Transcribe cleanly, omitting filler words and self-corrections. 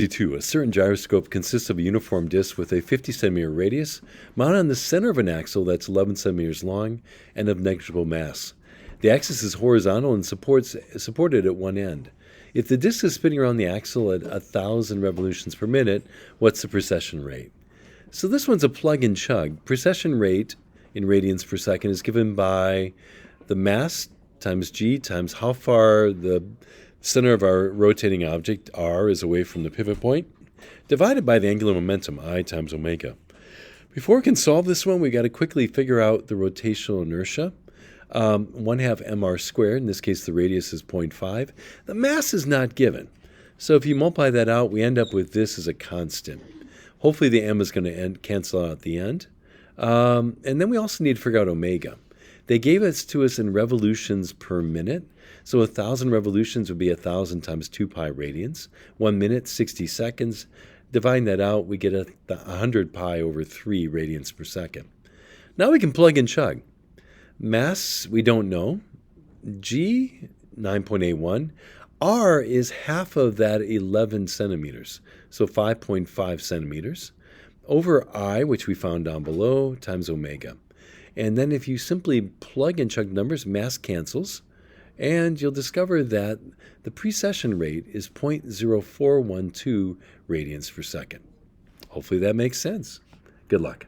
p302. A certain gyroscope consists of a uniform disc with a 50 centimeter radius mounted on the center of an axle that's 11 centimeters long and of negligible mass. The axis is horizontal and supported at one end. If the disc is spinning around the axle at 1,000 revolutions per minute, what's the precession rate? So this one's a plug and chug. Precession rate in radians per second is given by the mass times g times how far the center of our rotating object, r, is away from the pivot point, divided by the angular momentum, I times omega. Before we can solve this one, we got to quickly figure out the rotational inertia. 1/2 mr squared, in this case the radius is 0.5. The mass is not given. So if you multiply that out, we end up with this as a constant. Hopefully the m is going to cancel out at the end. And then we also need to figure out omega. They gave it to us in revolutions per minute. So 1,000 revolutions would be 1,000 times 2 pi radians. 1 minute, 60 seconds. Dividing that out, we get 100 pi over 3 radians per second. Now we can plug and chug. Mass, we don't know. G, 9.81. R is half of that 11 centimeters, so 5.5 centimeters, over I, which we found down below, times omega. And then if you simply plug and chug numbers, mass cancels, and you'll discover that the precession rate is 0.0412 radians per second. Hopefully that makes sense. Good luck.